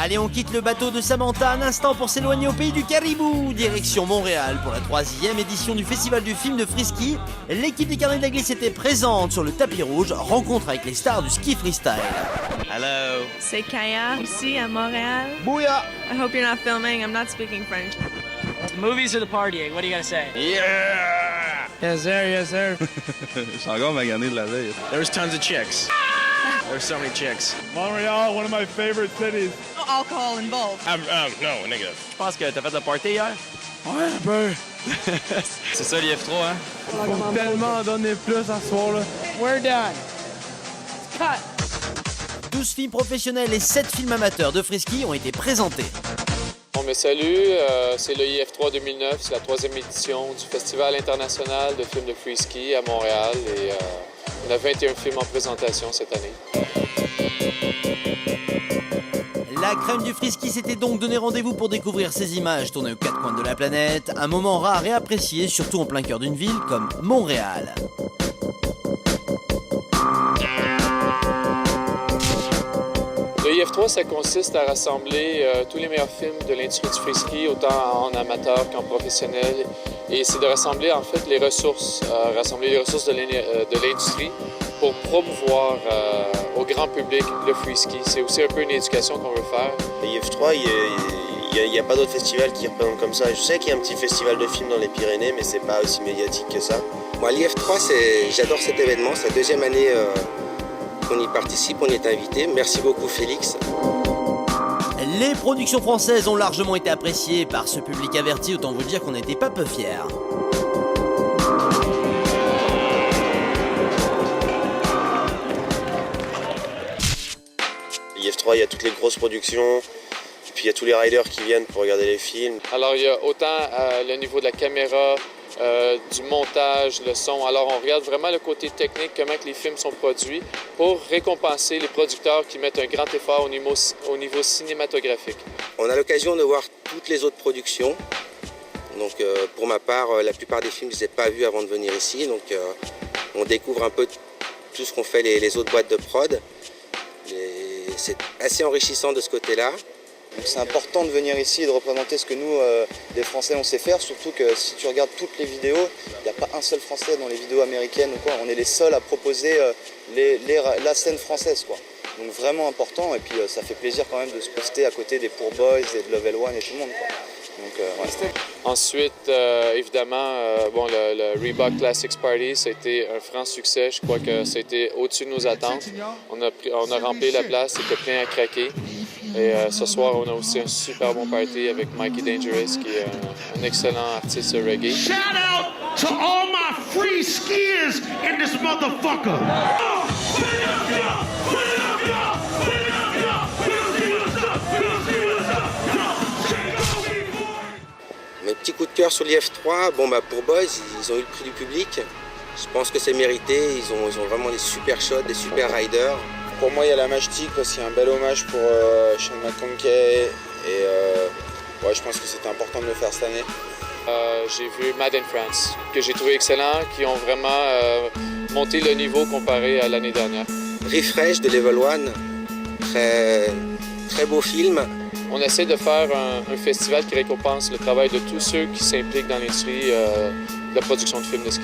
Allez, on quitte le bateau de Samantha un instant pour s'éloigner au pays du Caribou. Direction Montréal pour la 3e édition du Festival du film de Frisky. L'équipe des Carnets de la Glisse était présente sur le tapis rouge. Rencontre avec les stars du ski freestyle. Hello. C'est Kaya, ici à Montréal. Bouya! I hope you're not filming. I'm not speaking French. The movies or the partying? What do you gotta say? Yeah! Yes, sir. Yes, sir. Je suis encore magané de la veille. There was tons of chicks. There were so many chicks. Montreal, one of my favorite cities. No alcohol involved. No, nigga. Je pense que t'as fait le party hier? Ouais, un peu. C'est ça l'IF3, hein? Faut tellement en donner plus à ce soir-là. We're done. Cut. 12 films professionnels et 7 films amateurs de Frisky ont été présentés. Bon, mais salut, c'est le IF3 2009, c'est la 3e édition du Festival international de films de Frisky à Montréal et on a 21 films en présentation cette année. La crème du Frisky s'était donc donné rendez-vous pour découvrir ces images tournées aux 4 coins de la planète, un moment rare et apprécié, surtout en plein cœur d'une ville comme Montréal. Le IF3, ça consiste à rassembler tous les meilleurs films de l'industrie du frisky, autant en amateur qu'en professionnel. Et c'est de rassembler en fait les ressources de l'industrie pour promouvoir au grand public le frisky. C'est aussi un peu une éducation qu'on veut faire. Le IF3, il n'y a pas d'autre festival qui représente comme ça. Je sais qu'il y a un petit festival de films dans les Pyrénées, mais c'est pas aussi médiatique que ça. Moi, l'IF3, j'adore cet événement. C'est la 2e année qu'on y participe, on y est invité. Merci beaucoup Félix. Les productions françaises ont largement été appréciées par ce public averti, autant vous dire qu'on n'était pas peu fiers. l'IF3, il y a toutes les grosses productions, et puis il y a tous les riders qui viennent pour regarder les films. Alors il y a autant le niveau de la caméra, du montage, le son. Alors on regarde vraiment le côté technique, comment que les films sont produits pour récompenser les producteurs qui mettent un grand effort au niveau cinématographique. On a l'occasion de voir toutes les autres productions. Donc pour ma part, la plupart des films, je ne les ai pas vus avant de venir ici. Donc on découvre un peu tout ce qu'ont fait les autres boîtes de prod. C'est assez enrichissant de ce côté-là. C'est important de venir ici et de représenter ce que nous, les Français, on sait faire. Surtout que si tu regardes toutes les vidéos, il n'y a pas un seul Français dans les vidéos américaines ou quoi. On est les seuls à proposer la scène française, quoi. Donc vraiment important. Et puis ça fait plaisir quand même de se poster à côté des Poor Boys et de Level One et tout le monde, quoi. Donc, ouais. Ensuite, évidemment, le Reebok Classics Party, ça a été un franc succès. Je crois que ça a été au-dessus de nos attentes. On a rempli la place, c'était plein à craquer. Et ce soir, on a aussi un super bon party avec Mikey Dangerous, qui est un excellent artiste reggae. Shout out to all my free skiers in this motherfucker! Mes petits coups de cœur sur l'IF3, pour Boys, ils ont eu le prix du public. Je pense que c'est mérité, ils ont vraiment des super shots, des super riders. Pour moi, il y a la Majestic parce qu'il y a un bel hommage pour Sean McConkey. Et je pense que c'était important de le faire cette année. J'ai vu Mad in France, que j'ai trouvé excellent, qui ont vraiment monté le niveau comparé à l'année dernière. Refresh de Level One, très beau film. On essaie de faire un festival qui récompense le travail de tous ceux qui s'impliquent dans l'industrie de la production de films de ski.